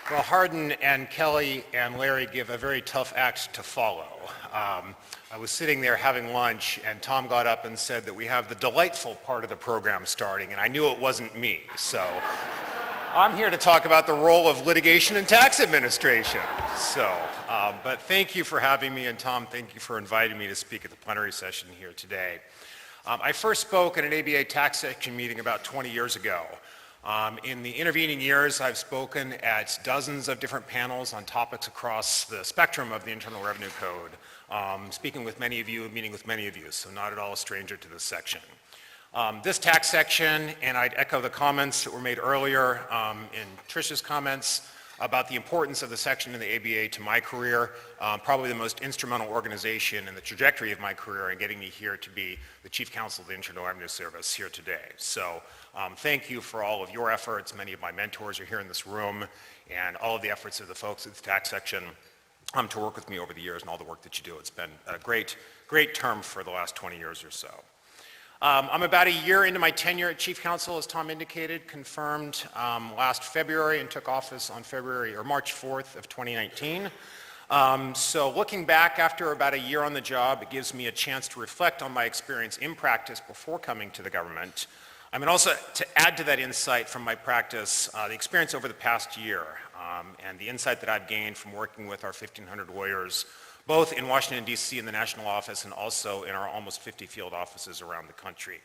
Well, Hardin and Kelly and Larry give a very tough act to follow. I was sitting there having lunch, and Tom got up and said that we have the delightful part of the program starting, and I knew it wasn't me. So I'm here to talk about the role of litigation and tax administration. But thank you for having me, and Tom, thank you for inviting me to speak at the plenary session here today. I first spoke at an ABA tax section meeting about 20 years ago. In the intervening years, I've spoken at dozens of different panels on topics across the spectrum of the Internal Revenue Code, speaking with many of you, meeting with many of you, so not at all a stranger to this section. This tax section, and I'd echo the comments that were made earlier in Tricia's comments about the importance of the section in the ABA to my career, probably the most instrumental organization in the trajectory of my career in getting me here to be the Chief Counsel of the Internal Revenue Service here today. So thank you for all of your efforts. Many of my mentors are here in this room, and all of the efforts of the folks at the tax section to work with me over the years and all the work that you do. It's been a great term for the last 20 years or so. I'm about a year into my tenure at Chief Counsel, as Tom indicated, confirmed last February and took office on March 4th of 2019. So looking back after about a year on the job, it gives me a chance to reflect on my experience in practice before coming to the government. I mean, also to add to that insight from my practice, the experience over the past year and the insight that I've gained from working with our 1,500 lawyers, both in Washington, D.C. in the national office and also in our almost 50 field offices around the country.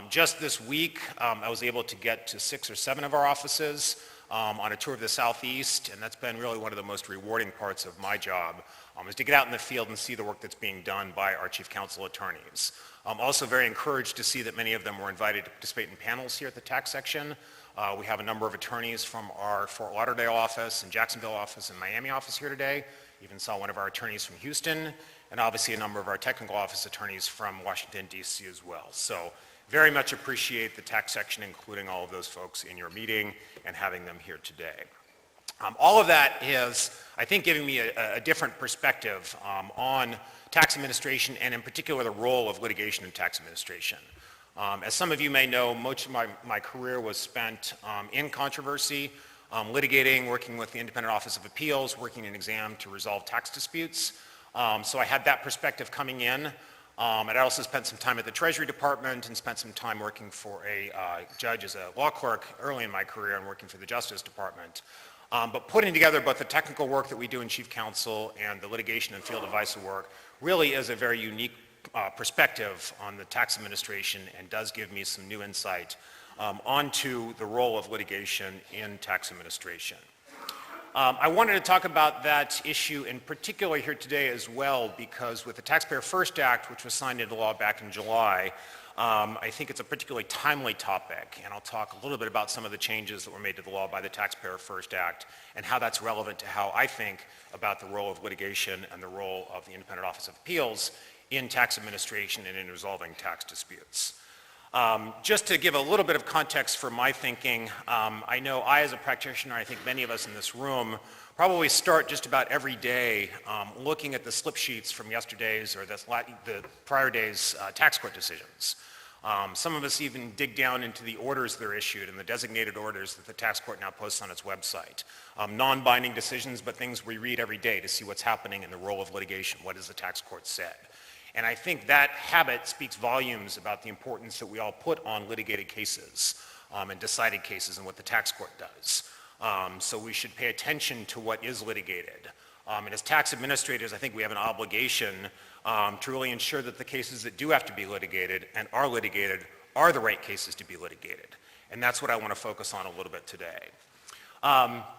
Just this week, I was able to get to 6 or 7 of our offices on a tour of the Southeast, and that's been really one of the most rewarding parts of my job, is to get out in the field and see the work that's being done by our Chief Counsel attorneys. I'm also very encouraged to see that many of them were invited to participate in panels here at the tax section. We have a number of attorneys from our Fort Lauderdale office and Jacksonville office and Miami office here today. Even saw one of our attorneys from Houston, and obviously a number of our technical office attorneys from Washington, D.C. as well. So very much appreciate the tax section, including all of those folks in your meeting and having them here today. All of that is, I think, giving me a different perspective on tax administration and in particular the role of litigation in tax administration. As some of you may know, much of my career was spent in controversy, litigating, working with the Independent Office of Appeals, working in exam to resolve tax disputes. So I had that perspective coming in. And I also spent some time at the Treasury Department and spent some time working for a judge as a law clerk early in my career and working for the Justice Department. But putting together both the technical work that we do in Chief Counsel and the litigation and field advice work really is a very unique perspective on the tax administration and does give me some new insight onto the role of litigation in tax administration. I wanted to talk about that issue in particular here today as well because with the Taxpayer First Act, which was signed into law back in July, I think it's a particularly timely topic, and I'll talk a little bit about some of the changes that were made to the law by the Taxpayer First Act and how that's relevant to how I think about the role of litigation and the role of the Independent Office of Appeals in tax administration and in resolving tax disputes. Just to give a little bit of context for my thinking, I know I as a practitioner, I think many of us in this room, probably start just about every day looking at the slip sheets from yesterday's or the prior day's tax court decisions. Some of us even dig down into the orders that are issued and the designated orders that the tax court now posts on its website. Non-binding decisions, but things we read every day to see what's happening in the role of litigation. What has the tax court said? And I think that habit speaks volumes about the importance that we all put on litigated cases and decided cases and what the tax court does. So we should pay attention to what is litigated. And as tax administrators, I think we have an obligation to really ensure that the cases that do have to be litigated and are litigated are the right cases to be litigated. And that's what I want to focus on a little bit today.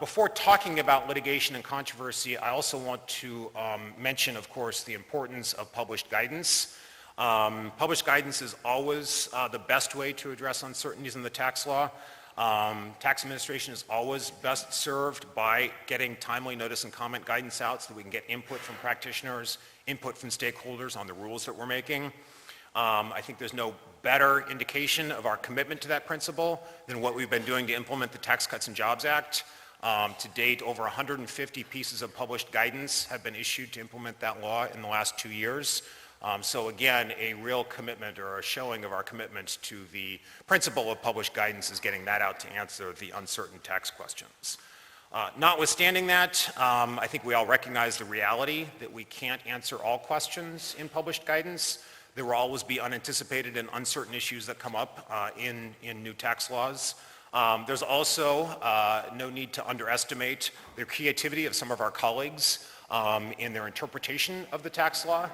Before talking about litigation and controversy, I also want to mention, of course, the importance of published guidance. Published guidance is always the best way to address uncertainties in the tax law. Tax administration is always best served by getting timely notice and comment guidance out so that we can get input from practitioners, input from stakeholders on the rules that we're making. I think there's no better indication of our commitment to that principle than what we've been doing to implement the Tax Cuts and Jobs Act. To date, over 150 pieces of published guidance have been issued to implement that law in the last 2 years. So again, a real commitment or a showing of our commitment to the principle of published guidance is getting that out to answer the uncertain tax questions. Notwithstanding that, I think we all recognize the reality that we can't answer all questions in published guidance. There will always be unanticipated and uncertain issues that come up in new tax laws. There's also no need to underestimate the creativity of some of our colleagues in their interpretation of the tax law.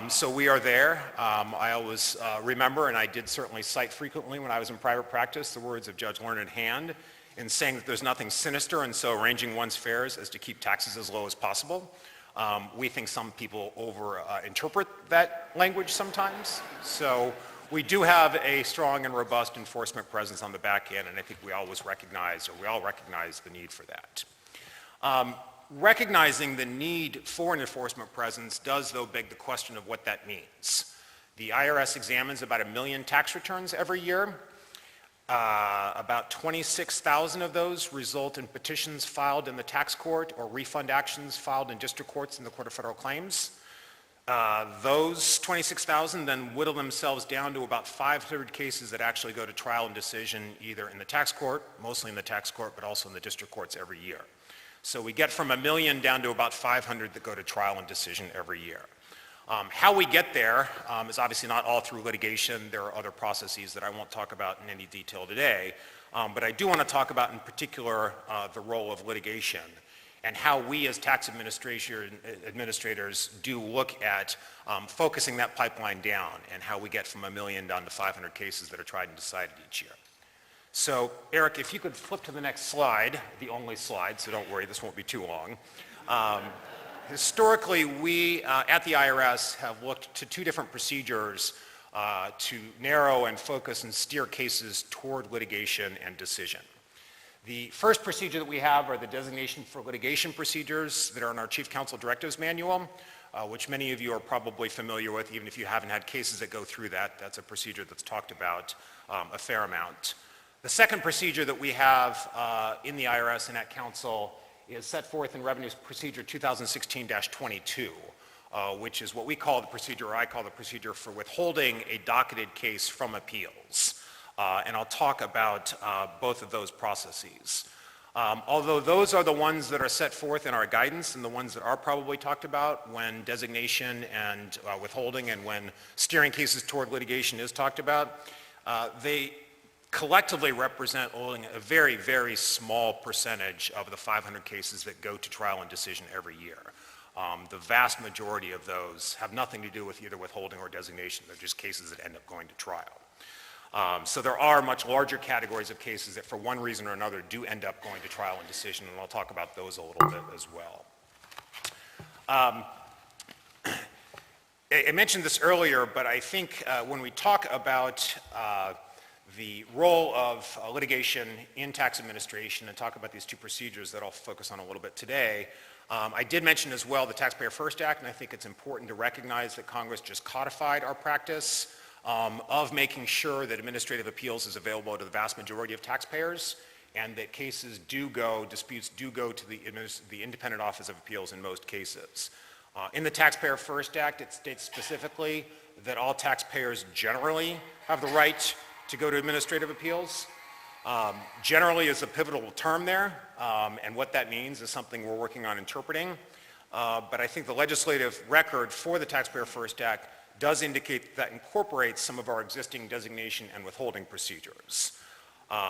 So we are there. I always remember, and I did certainly cite frequently when I was in private practice, the words of Judge Learned Hand in saying that there's nothing sinister and so arranging one's fares as to keep taxes as low as possible. We think some people over-interpret that language sometimes. So we do have a strong and robust enforcement presence on the back end, and I think we all recognize the need for that. Recognizing the need for an enforcement presence does, though, beg the question of what that means. The IRS examines about 1 million tax returns every year. About 26,000 of those result in petitions filed in the tax court or refund actions filed in district courts in the Court of Federal Claims. Those 26,000 then whittle themselves down to about 500 cases that actually go to trial and decision either in the tax court, mostly in the tax court, but also in the district courts every year. So we get from 1 million down to about 500 that go to trial and decision every year. How we get there is obviously not all through litigation. There are other processes that I won't talk about in any detail today, but I do want to talk about in particular the role of litigation and how we as tax administrators do look at focusing that pipeline down and how we get from 1 million down to 500 cases that are tried and decided each year. So Eric, if you could flip to the next slide, the only slide, so don't worry, this won't be too long. Historically, we at the IRS have looked to 2 different procedures to narrow and focus and steer cases toward litigation and decision. The first procedure that we have are the Designation for Litigation Procedures that are in our Chief Counsel Directives Manual, which many of you are probably familiar with, even if you haven't had cases that go through that. That's a procedure that's talked about a fair amount. The second procedure that we have in the IRS and at Counsel is set forth in Revenue Procedure 2016-22, which is what we call the procedure, or I call the procedure for withholding a docketed case from appeals. And I'll talk about both of those processes. Although those are the ones that are set forth in our guidance and the ones that are probably talked about when designation and withholding and when steering cases toward litigation is talked about, they collectively represent only a very, very small percentage of the 500 cases that go to trial and decision every year. The vast majority of those have nothing to do with either withholding or designation. They're just cases that end up going to trial. So there are much larger categories of cases that for one reason or another do end up going to trial and decision, and I'll talk about those a little bit as well. I mentioned this earlier, but I think when we talk about the role of litigation in tax administration and talk about these 2 procedures that I'll focus on a little bit today, I did mention as well the Taxpayer First Act, and I think it's important to recognize that Congress just codified our practice of making sure that administrative appeals is available to the vast majority of taxpayers and that disputes do go to the Independent Office of Appeals in most cases. In the Taxpayer First Act, it states specifically that all taxpayers generally have the right to go to administrative appeals. Generally is a pivotal term there, and what that means is something we're working on interpreting. But I think the legislative record for the Taxpayer First Act does indicate that incorporates some of our existing designation and withholding procedures.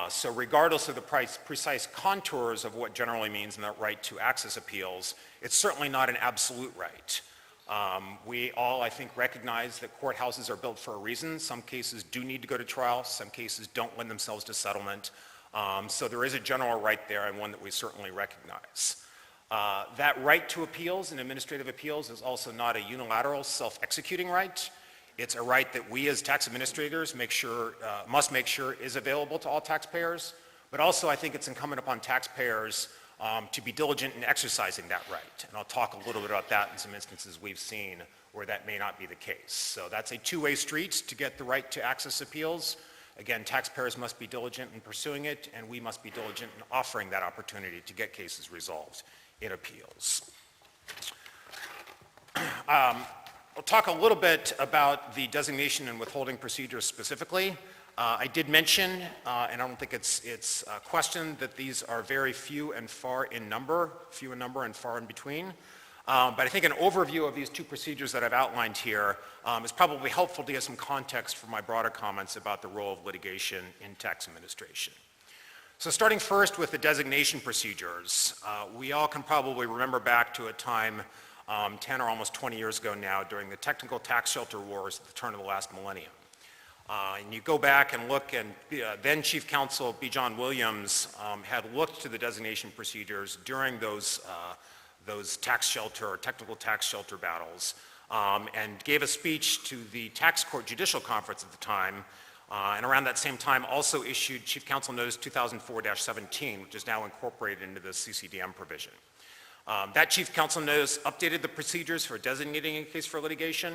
So regardless of the precise contours of what generally means in that right to access appeals, it's certainly not an absolute right. We all, I think, recognize that courthouses are built for a reason. Some cases do need to go to trial. Some cases don't lend themselves to settlement. So there is a general right there and one that we certainly recognize. That right to appeals and administrative appeals is also not a unilateral self-executing right. It's a right that we as tax administrators must make sure is available to all taxpayers, but also I think it's incumbent upon taxpayers to be diligent in exercising that right. And I'll talk a little bit about that in some instances we've seen where that may not be the case. So that's a two-way street to get the right to access appeals. Again, taxpayers must be diligent in pursuing it, and we must be diligent in offering that opportunity to get cases resolved in appeals. I'll talk a little bit about the designation and withholding procedures specifically. I did mention, and I don't think it's a question, that these are very few and far in number and far in between. But I think an overview of these two procedures that I've outlined here is probably helpful to get some context for my broader comments about the role of litigation in tax administration. So starting first with the designation procedures, we all can probably remember back to a time 10 or almost 20 years ago now during the technical tax shelter wars at the turn of the last millennium. And you go back and look, and then Chief Counsel B. John Williams had looked to the designation procedures during those tax shelter or technical tax shelter battles and gave a speech to the tax court judicial conference at the time, and around that same time also issued Chief Counsel Notice 2004-17, which is now incorporated into the CCDM provision. That Chief Counsel Notice updated the procedures for designating a case for litigation.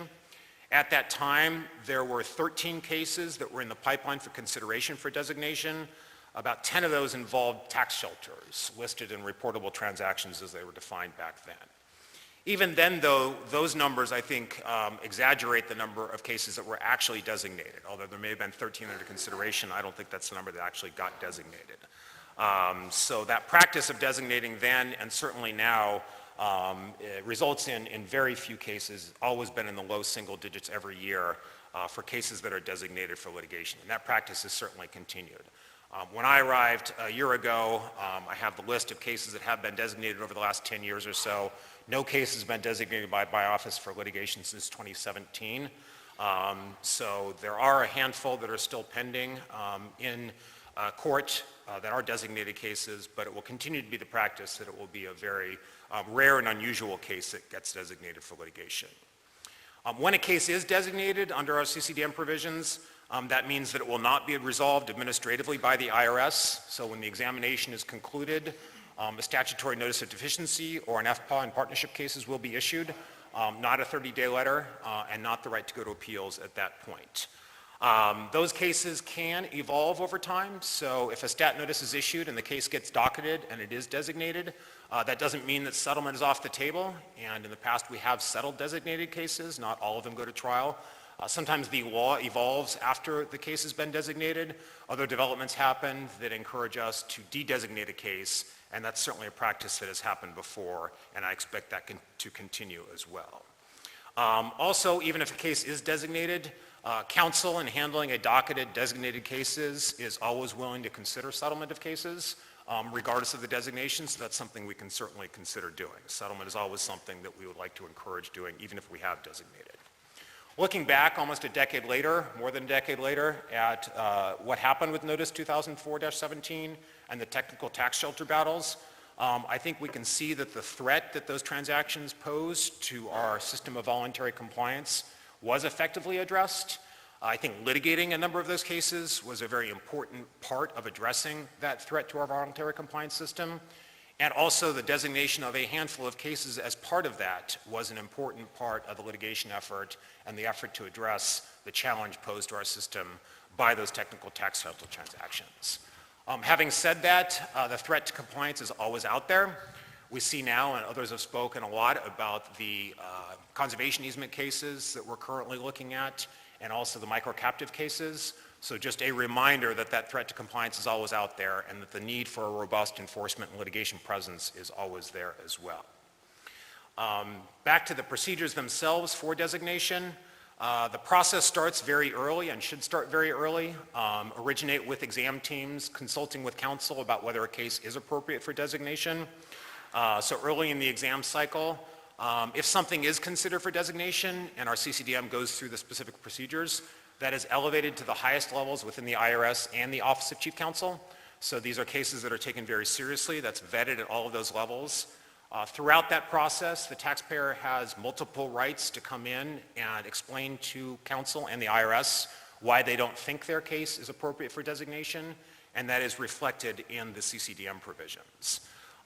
At that time, there were 13 cases that were in the pipeline for consideration for designation. About 10 of those involved tax shelters, listed in reportable transactions as they were defined back then. Even then, though, those numbers, I think, exaggerate the number of cases that were actually designated. Although there may have been 13 under consideration, I don't think that's the number that actually got designated. So that practice of designating then and certainly now it results in very few cases, always been in the low single digits every year for cases that are designated for litigation. And that practice has certainly continued. When I arrived a year ago, I have the list of cases that have been designated over the last 10 years or so. No case has been designated by office for litigation since 2017. So there are a handful that are still pending in court that are designated cases, but it will continue to be the practice that it will be a very rare and unusual case that gets designated for litigation. When a case is designated under our CCDM provisions, that means that it will not be resolved administratively by the IRS. So when the examination is concluded, a statutory notice of deficiency or an FPAW in partnership cases will be issued, not a 30-day letter, and not the right to go to appeals at that point. Those cases can evolve over time, so if a stat notice is issued and the case gets docketed and it is designated, that doesn't mean that settlement is off the table, and in the past we have settled designated cases, not all of them go to trial. Sometimes the law evolves after the case has been designated. Other developments happen that encourage us to de-designate a case, and that's certainly a practice that has happened before, and I expect that to continue as well. Also, even if a case is designated, counsel in handling a docketed designated cases is always willing to consider settlement of cases, regardless of the designation, so that's something we can certainly consider doing. Settlement is always something that we would like to encourage doing, even if we have designated. Looking back almost a decade later, more than a decade later, at what happened with Notice 2004-17 and the technical tax shelter battles, I think we can see that the threat that those transactions posed to our system of voluntary compliance was effectively addressed. I think litigating a number of those cases was a very important part of addressing that threat to our voluntary compliance system. And also the designation of a handful of cases as part of that was an important part of the litigation effort and the effort to address the challenge posed to our system by those technical tax shelter transactions. Having said that, the threat to compliance is always out there. We see now, and others have spoken a lot about the conservation easement cases that we're currently looking at, and also the micro-captive cases. So just a reminder that that threat to compliance is always out there, and that the need for a robust enforcement and litigation presence is always there as well. Back to the procedures themselves for designation. The process starts very early and should start very early. Originate with exam teams, consulting with counsel about whether a case is appropriate for designation. So early in the exam cycle, if something is considered for designation and our CCDM goes through the specific procedures, that is elevated to the highest levels within the IRS and the Office of Chief Counsel. So these are cases that are taken very seriously. That's vetted at all of those levels. Throughout that process, the taxpayer has multiple rights to come in and explain to counsel and the IRS why they don't think their case is appropriate for designation, and that is reflected in the CCDM provisions.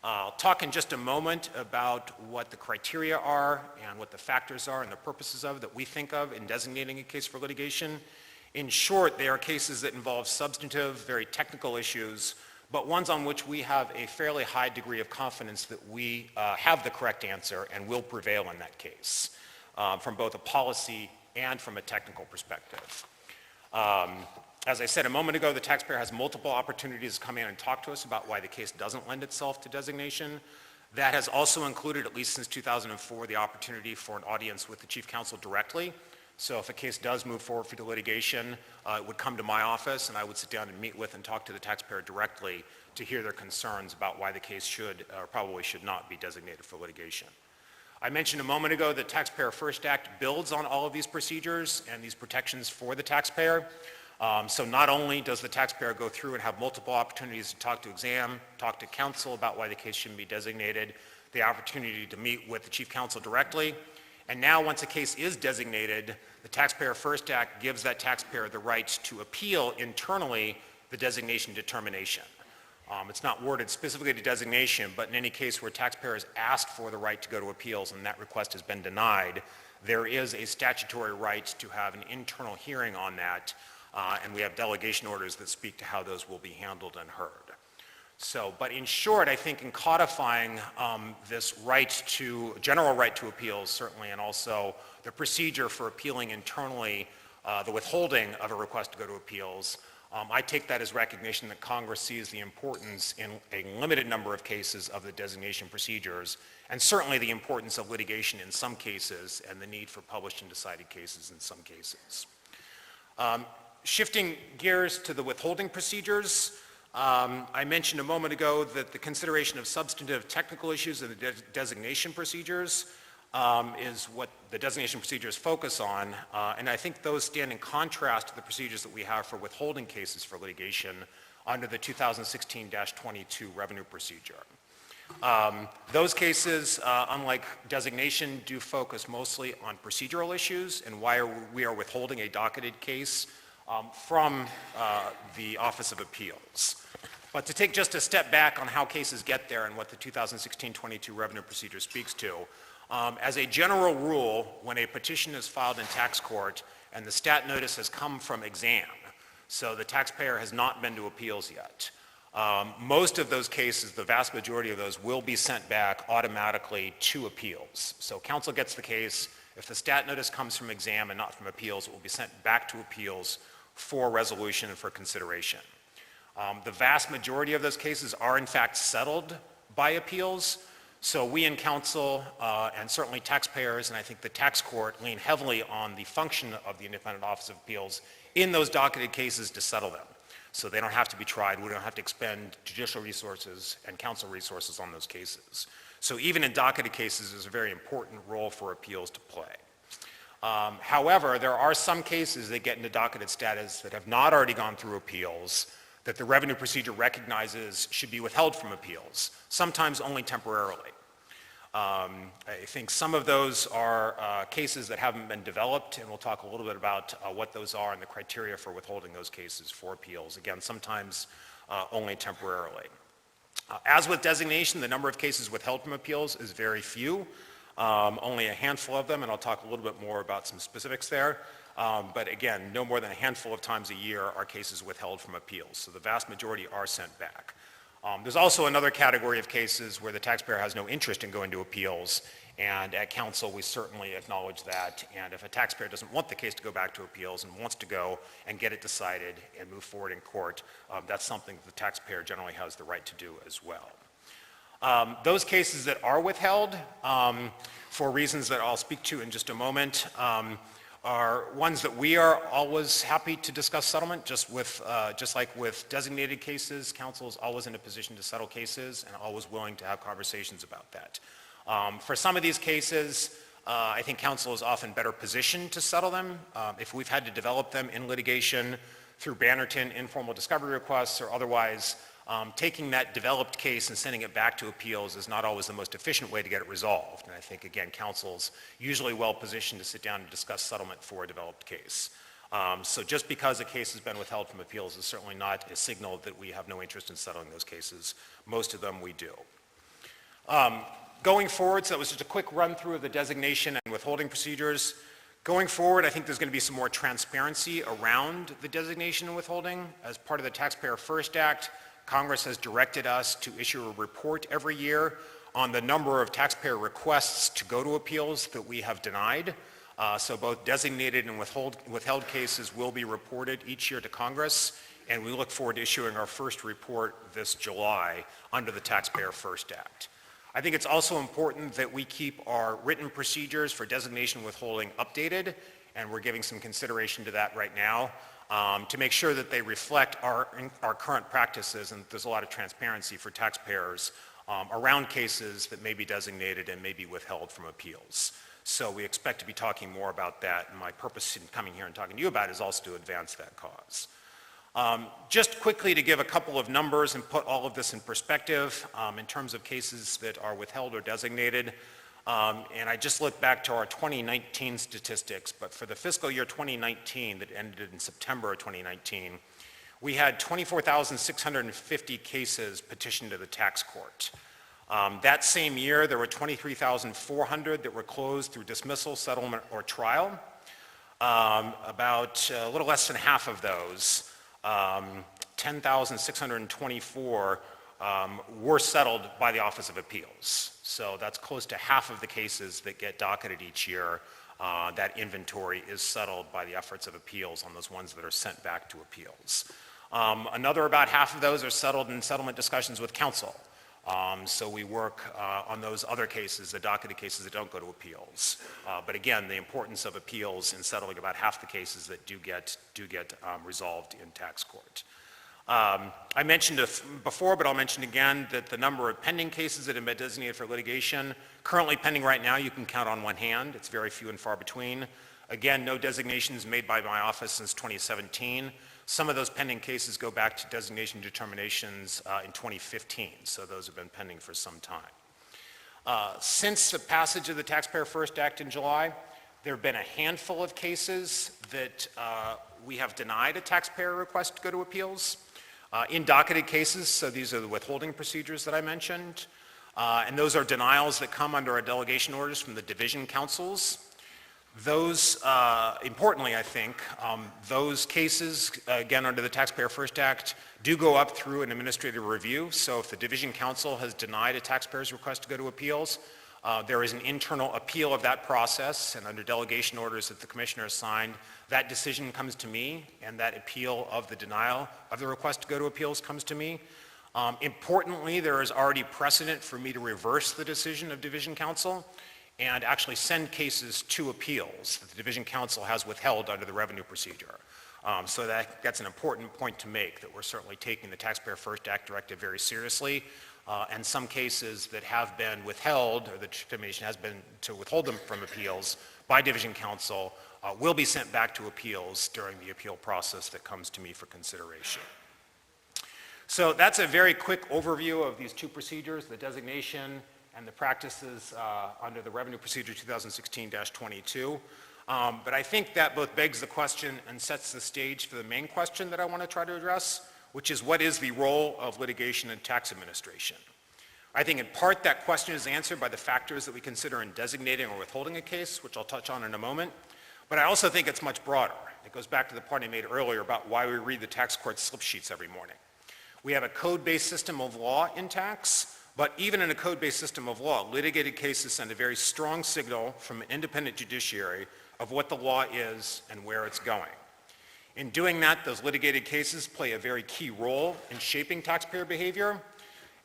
I'll talk in just a moment about what the criteria are and what the factors are and the purposes of that we think of in designating a case for litigation. In short, they are cases that involve substantive, very technical issues, but ones on which we have a fairly high degree of confidence that we have the correct answer and will prevail in that case. from both a policy and from a technical perspective. As I said a moment ago, the taxpayer has multiple opportunities to come in and talk to us about why the case doesn't lend itself to designation. That has also included, at least since 2004, the opportunity for an audience with the Chief Counsel directly. So if a case does move forward for litigation, it would come to my office and I would sit down and meet with and talk to the taxpayer directly to hear their concerns about why the case should or probably should not be designated for litigation. I mentioned a moment ago that Taxpayer First Act builds on all of these procedures and these protections for the taxpayer. So not only does the taxpayer go through and have multiple opportunities to talk to exam, talk to counsel about why the case shouldn't be designated, the opportunity to meet with the Chief Counsel directly, and now once a case is designated, the Taxpayer First Act gives that taxpayer the right to appeal internally the designation determination. It's not worded specifically to designation, but in any case where taxpayer has asked for the right to go to appeals and that request has been denied, there is a statutory right to have an internal hearing on that, and we have delegation orders that speak to how those will be handled and heard. So, but in short, I think in codifying this general right to appeals certainly, and also the procedure for appealing internally the withholding of a request to go to appeals, I take that as recognition that Congress sees the importance in a limited number of cases of the designation procedures, and certainly the importance of litigation in some cases, and the need for published and decided cases in some cases. Shifting gears to the withholding procedures, I mentioned a moment ago that the consideration of substantive technical issues in the designation procedures is what the designation procedures focus on, and I think those stand in contrast to the procedures that we have for withholding cases for litigation under the 2016-22 revenue procedure. Those cases, unlike designation, do focus mostly on procedural issues and why we are withholding a docketed case from the Office of Appeals. But to take just a step back on how cases get there and what the 2016-22 revenue procedure speaks to, as a general rule, when a petition is filed in tax court and the stat notice has come from exam, so the taxpayer has not been to appeals yet, most of those cases, the vast majority of those, will be sent back automatically to appeals. So counsel gets the case. If the stat notice comes from exam and not from appeals, it will be sent back to appeals for resolution and for consideration. The vast majority of those cases are in fact settled by appeals, so we in counsel and certainly taxpayers and I think the tax court lean heavily on the function of the Independent Office of Appeals in those docketed cases to settle them. So they don't have to be tried, we don't have to expend judicial resources and counsel resources on those cases. So even in docketed cases, there's a very important role for appeals to play. However, there are some cases that get into docketed status that have not already gone through appeals that the revenue procedure recognizes should be withheld from appeals, sometimes only temporarily. I think some of those are cases that haven't been developed, and we'll talk a little bit about what those are and the criteria for withholding those cases for appeals. Again, sometimes only temporarily. As with designation, the number of cases withheld from appeals is very few, only a handful of them, and I'll talk a little bit more about some specifics there. But again, no more than a handful of times a year are cases withheld from appeals, so the vast majority are sent back. There's also another category of cases where the taxpayer has no interest in going to appeals, and at counsel we certainly acknowledge that, and if a taxpayer doesn't want the case to go back to appeals and wants to go and get it decided and move forward in court, that's something the taxpayer generally has the right to do as well. Those cases that are withheld, for reasons that I'll speak to in just a moment, are ones that we are always happy to discuss settlement, just like with designated cases. Counsel is always in a position to settle cases and always willing to have conversations about that. For some of these cases, I think counsel is often better positioned to settle them. If we've had to develop them in litigation through Bannerton informal discovery requests or otherwise, taking that developed case and sending it back to appeals is not always the most efficient way to get it resolved. And I think, again, counsel's usually well positioned to sit down and discuss settlement for a developed case. So just because a case has been withheld from appeals is certainly not a signal that we have no interest in settling those cases. Most of them we do. Going forward, so that was just a quick run through of the designation and withholding procedures. Going forward, I think there's going to be some more transparency around the designation and withholding. As part of the Taxpayer First Act, Congress has directed us to issue a report every year on the number of taxpayer requests to go to appeals that we have denied. So both designated and withheld cases will be reported each year to Congress, and we look forward to issuing our first report this July under the Taxpayer First Act. I think it's also important that we keep our written procedures for designation and withholding updated, and we're giving some consideration to that right now to make sure that they reflect our current practices, and there's a lot of transparency for taxpayers around cases that may be designated and may be withheld from appeals. So we expect to be talking more about that, and my purpose in coming here and talking to you about it is also to advance that cause. Just quickly to give a couple of numbers and put all of this in perspective in terms of cases that are withheld or designated. And I just looked back to our 2019 statistics, but for the fiscal year 2019 that ended in September of 2019, we had 24,650 cases petitioned to the tax court. That same year, there were 23,400 that were closed through dismissal, settlement, or trial. About a little less than half of those, 10,624, were settled by the Office of Appeals. So that's close to half of the cases that get docketed each year. That inventory is settled by the efforts of appeals on those ones that are sent back to appeals. Another about half of those are settled in settlement discussions with counsel. So we work on those other cases, the docketed cases that don't go to appeals. But again, the importance of appeals in settling about half the cases that do get resolved in tax court. I mentioned it before, but I'll mention again that the number of pending cases that have been designated for litigation, currently pending right now, you can count on one hand. It's very few and far between. Again, no designations made by my office since 2017. Some of those pending cases go back to designation determinations in 2015, so those have been pending for some time. Since the passage of the Taxpayer First Act in July, there have been a handful of cases that we have denied a taxpayer request to go to appeals. In docketed cases, so these are the withholding procedures that I mentioned, and those are denials that come under our delegation orders from the division counsels. Those, importantly, I think, those cases, again, under the Taxpayer First Act, do go up through an administrative review. So if the division counsel has denied a taxpayer's request to go to appeals, there is an internal appeal of that process, and under delegation orders that the commissioner has signed, that decision comes to me, and that appeal of the denial of the request to go to appeals comes to me. Importantly, there is already precedent for me to reverse the decision of division counsel and actually send cases to appeals that the division counsel has withheld under the revenue procedure. So that's an important point to make, that we're certainly taking the Taxpayer First Act directive very seriously, and some cases that have been withheld, or the determination has been to withhold them from appeals by division counsel, will be sent back to appeals during the appeal process that comes to me for consideration. So that's a very quick overview of these two procedures, the designation and the practices under the Revenue Procedure 2016-22. But I think that both begs the question and sets the stage for the main question that I want to try to address, which is what is the role of litigation in tax administration? I think in part that question is answered by the factors that we consider in designating or withholding a case, which I'll touch on in a moment. But I also think it's much broader. It goes back to the point I made earlier about why we read the tax court slip sheets every morning. We have a code-based system of law in tax, but even in a code-based system of law, litigated cases send a very strong signal from an independent judiciary of what the law is and where it's going. In doing that, those litigated cases play a very key role in shaping taxpayer behavior,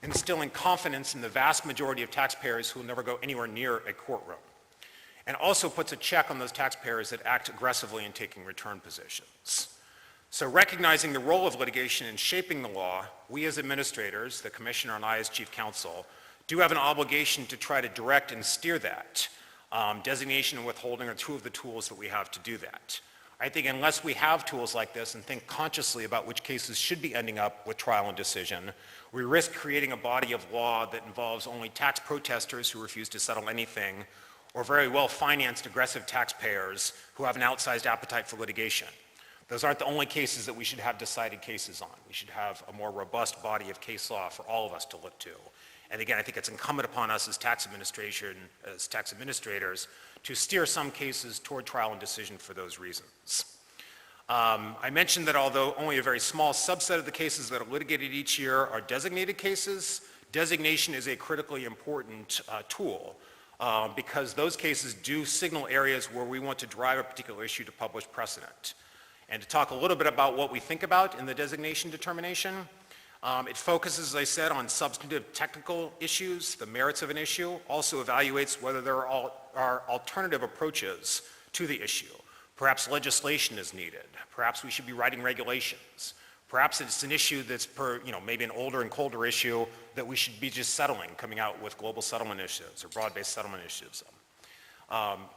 instilling confidence in the vast majority of taxpayers who will never go anywhere near a courtroom, and also puts a check on those taxpayers that act aggressively in taking return positions. So recognizing the role of litigation in shaping the law, we as administrators, the commissioner and I as chief counsel, do have an obligation to try to direct and steer that. Designation and withholding are two of the tools that we have to do that. I think unless we have tools like this and think consciously about which cases should be ending up with trial and decision, we risk creating a body of law that involves only tax protesters who refuse to settle anything, or very well-financed aggressive taxpayers who have an outsized appetite for litigation. Those aren't the only cases that we should have decided cases on. We should have a more robust body of case law for all of us to look to. And again, I think it's incumbent upon us as tax administrators, to steer some cases toward trial and decision for those reasons. I mentioned that although only a very small subset of the cases that are litigated each year are designated cases, designation is a critically important tool because those cases do signal areas where we want to drive a particular issue to published precedent. And to talk a little bit about what we think about in the designation determination, it focuses, as I said, on substantive technical issues, the merits of an issue, also evaluates whether there are alternative approaches to the issue. Perhaps legislation is needed. Perhaps we should be writing regulations. Perhaps it's an issue that's maybe an older and colder issue that we should be just settling, coming out with global settlement initiatives or broad-based settlement initiatives.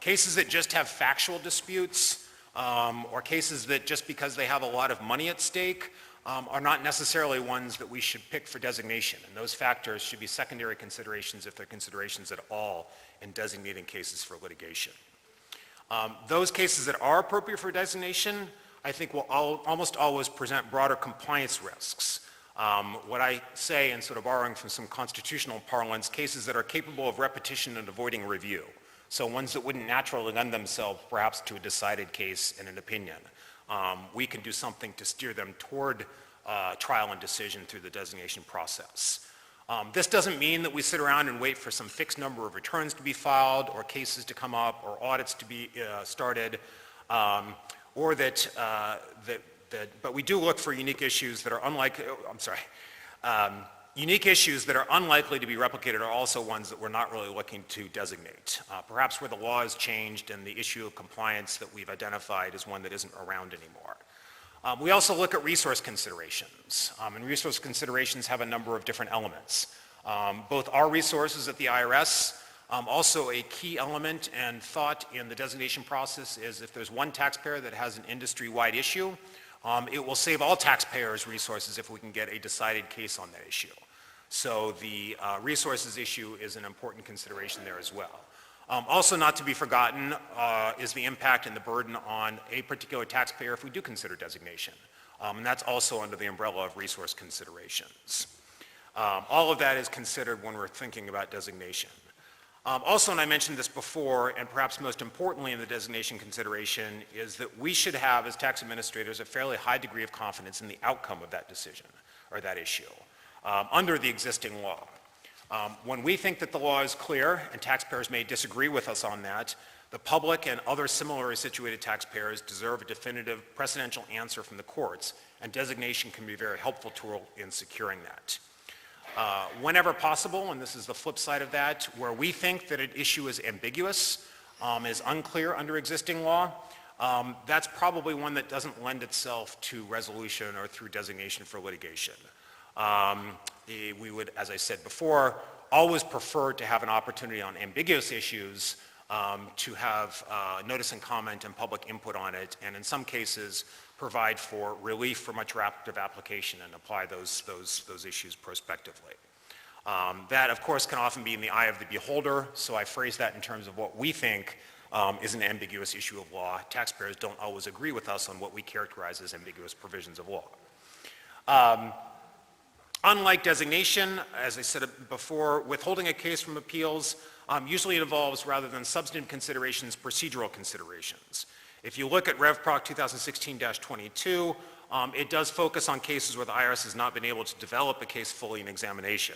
Cases that just have factual disputes, or cases that just because they have a lot of money at stake are not necessarily ones that we should pick for designation. And those factors should be secondary considerations if they're considerations at all in designating cases for litigation. Those cases that are appropriate for designation, I think will almost always present broader compliance risks. What I say, and sort of borrowing from some constitutional parlance, cases that are capable of repetition and avoiding review. So ones that wouldn't naturally lend themselves perhaps to a decided case and an opinion. We can do something to steer them toward trial and decision through the designation process. This doesn't mean that we sit around and wait for some fixed number of returns to be filed or cases to come up or audits to be started, or but we do look for unique issues that are unique issues that are unlikely to be replicated are also ones that we're not really looking to designate. Perhaps where the law has changed and the issue of compliance that we've identified is one that isn't around anymore. We also look at resource considerations, and resource considerations have a number of different elements. Both our resources at the IRS, also a key element and thought in the designation process is if there's one taxpayer that has an industry-wide issue, it will save all taxpayers' resources if we can get a decided case on that issue. So the resources issue is an important consideration there as well. Also not to be forgotten is the impact and the burden on a particular taxpayer if we do consider designation. And that's also under the umbrella of resource considerations. All of that is considered when we're thinking about designation. Also, and I mentioned this before, and perhaps most importantly in the designation consideration, is that we should have, as tax administrators, a fairly high degree of confidence in the outcome of that decision or that issue under the existing law. When we think that the law is clear, and taxpayers may disagree with us on that, the public and other similarly situated taxpayers deserve a definitive precedential answer from the courts, and designation can be a very helpful tool in securing that. Whenever possible, and this is the flip side of that, where we think that an issue is ambiguous, is unclear under existing law, that's probably one that doesn't lend itself to resolution or through designation for litigation. We would, as I said before, always prefer to have an opportunity on ambiguous issues to have notice and comment and public input on it, and in some cases provide for relief from retroactive application and apply those issues prospectively. That, of course, can often be in the eye of the beholder, so I phrase that in terms of what we think is an ambiguous issue of law. Taxpayers don't always agree with us on what we characterize as ambiguous provisions of law. Unlike designation, as I said before, withholding a case from appeals usually involves, rather than substantive considerations, procedural considerations. If you look at RevProc 2016-22, it does focus on cases where the IRS has not been able to develop a case fully in examination.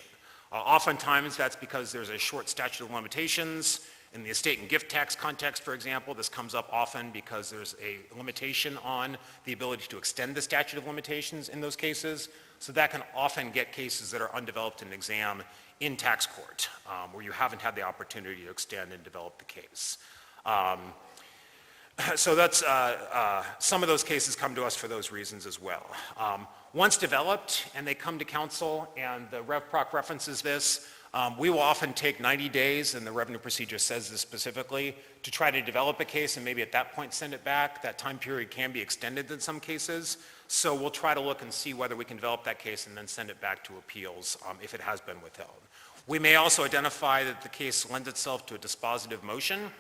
Oftentimes that's because there's a short statute of limitations. In the estate and gift tax context, for example, this comes up often because there's a limitation on the ability to extend the statute of limitations in those cases. So that can often get cases that are undeveloped in exam in tax court, where you haven't had the opportunity to extend and develop the case. So that's, some of those cases come to us for those reasons as well. Once developed and they come to counsel and the RevProc references this, we will often take 90 days, and the revenue procedure says this specifically, to try to develop a case and maybe at that point send it back. That time period can be extended in some cases. So we'll try to look and see whether we can develop that case and then send it back to appeals if it has been withheld. We may also identify that the case lends itself to a dispositive motion.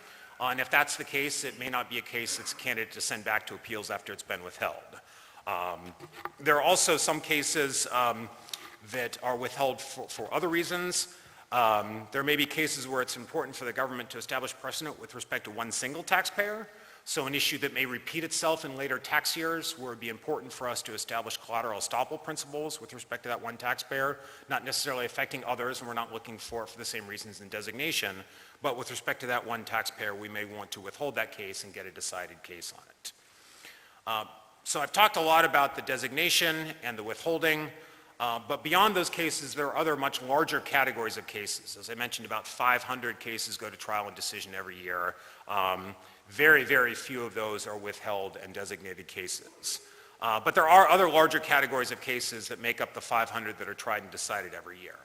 And if that's the case, it may not be a case that's a candidate to send back to appeals after it's been withheld. There are also some cases that are withheld for other reasons. There may be cases where it's important for the government to establish precedent with respect to one single taxpayer. So an issue that may repeat itself in later tax years, where it would be important for us to establish collateral estoppel principles with respect to that one taxpayer, not necessarily affecting others, and we're not looking for it for the same reasons in designation, but with respect to that one taxpayer, we may want to withhold that case and get a decided case on it. So I've talked a lot about the designation and the withholding, but beyond those cases, there are other much larger categories of cases. As I mentioned, about 500 cases go to trial and decision every year. Very, very few of those are withheld and designated cases. But there are other larger categories of cases that make up the 500 that are tried and decided every year.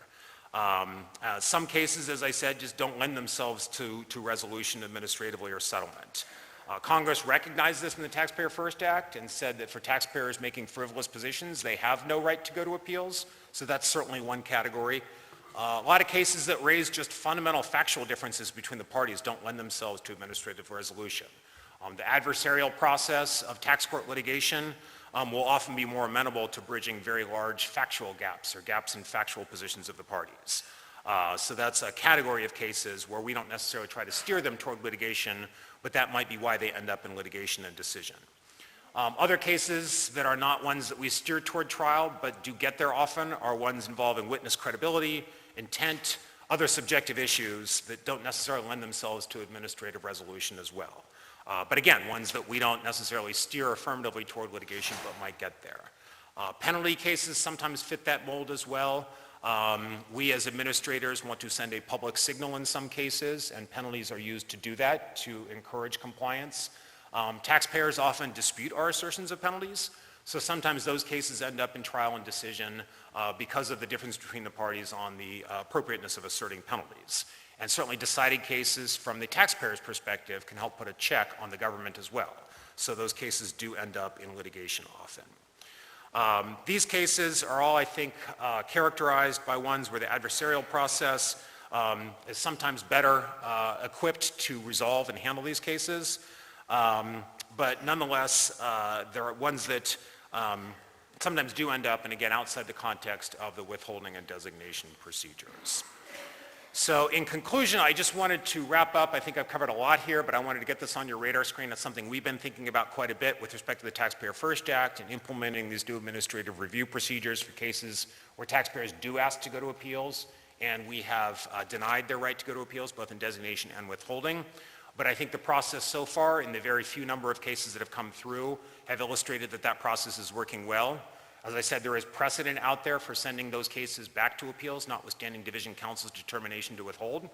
Some cases, as I said, just don't lend themselves to resolution administratively or settlement. Congress recognized this in the Taxpayer First Act and said that for taxpayers making frivolous positions, they have no right to go to appeals, so that's certainly one category. A lot of cases that raise just fundamental factual differences between the parties don't lend themselves to administrative resolution. The adversarial process of tax court litigation will often be more amenable to bridging very large factual gaps or gaps in factual positions of the parties. So that's a category of cases where we don't necessarily try to steer them toward litigation, but that might be why they end up in litigation and decision. Other cases that are not ones that we steer toward trial, but do get there often, are ones involving witness credibility, intent, other subjective issues that don't necessarily lend themselves to administrative resolution as well. But again, ones that we don't necessarily steer affirmatively toward litigation, but might get there. Penalty cases sometimes fit that mold as well. We as administrators want to send a public signal in some cases, and penalties are used to do that, to encourage compliance. Taxpayers often dispute our assertions of penalties, so sometimes those cases end up in trial and decision because of the difference between the parties on the appropriateness of asserting penalties. And certainly decided cases from the taxpayer's perspective can help put a check on the government as well. So those cases do end up in litigation often. These cases are all, I think, characterized by ones where the adversarial process is sometimes better equipped to resolve and handle these cases. But nonetheless, there are ones that sometimes do end up, and again, outside the context of the withholding and designation procedures. So in conclusion, I just wanted to wrap up. I think I've covered a lot here, but I wanted to get this on your radar screen. That's something we've been thinking about quite a bit with respect to the Taxpayer First Act and implementing these new administrative review procedures for cases where taxpayers do ask to go to appeals, and we have denied their right to go to appeals, both in designation and withholding. But I think the process so far, in the very few number of cases that have come through, have illustrated that that process is working well. As I said, there is precedent out there for sending those cases back to appeals, notwithstanding Division Counsel's determination to withhold.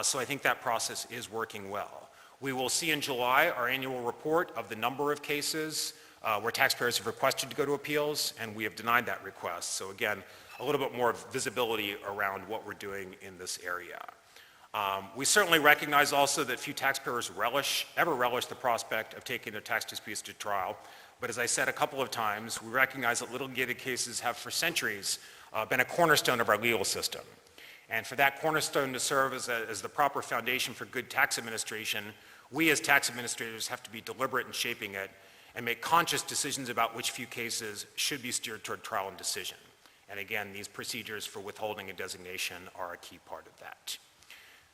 So I think that process is working well. We will see in July our annual report of the number of cases where taxpayers have requested to go to appeals, and we have denied that request. So again, a little bit more visibility around what we're doing in this area. We certainly recognize also that few taxpayers ever relish the prospect of taking their tax disputes to trial. But as I said a couple of times, we recognize that litigated cases have for centuries been a cornerstone of our legal system. And for that cornerstone to serve as the proper foundation for good tax administration, we as tax administrators have to be deliberate in shaping it and make conscious decisions about which few cases should be steered toward trial and decision. And again, these procedures for withholding and designation are a key part of that.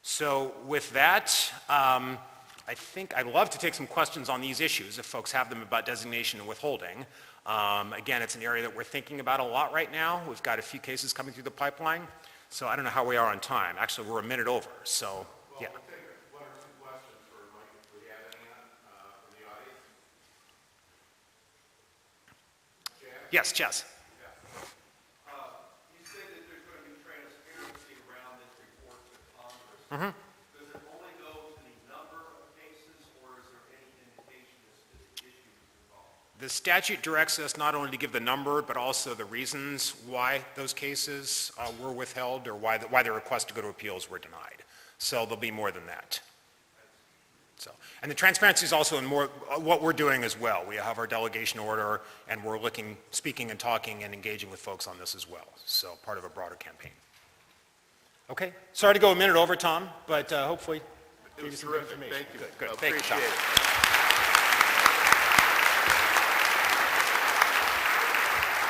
So with that, I think I'd love to take some questions on these issues if folks have them about designation and withholding. Again, it's an area that we're thinking about a lot right now. We've got a few cases coming through the pipeline, so I don't know how we are on time. Actually, we're a minute over, so yeah. We'll take one or two questions for Mike, if we have any from the audience. Chad? Yes, Chess. You said that there's going to be transparency around this report to Congress. Mm-hmm. Does it only go to the number of cases, or is there any indication as to the issues involved? The statute directs us not only to give the number, but also the reasons why those cases were withheld or why the request to go to appeals were denied. So there'll be more than that. So, and the transparency is also in more what we're doing as well. We have our delegation order, and we're speaking and talking and engaging with folks on this as well. So part of a broader campaign. Okay, sorry to go a minute over, Tom, but hopefully It was terrific. Thank you. Good. Appreciate Thank you, Tom. it.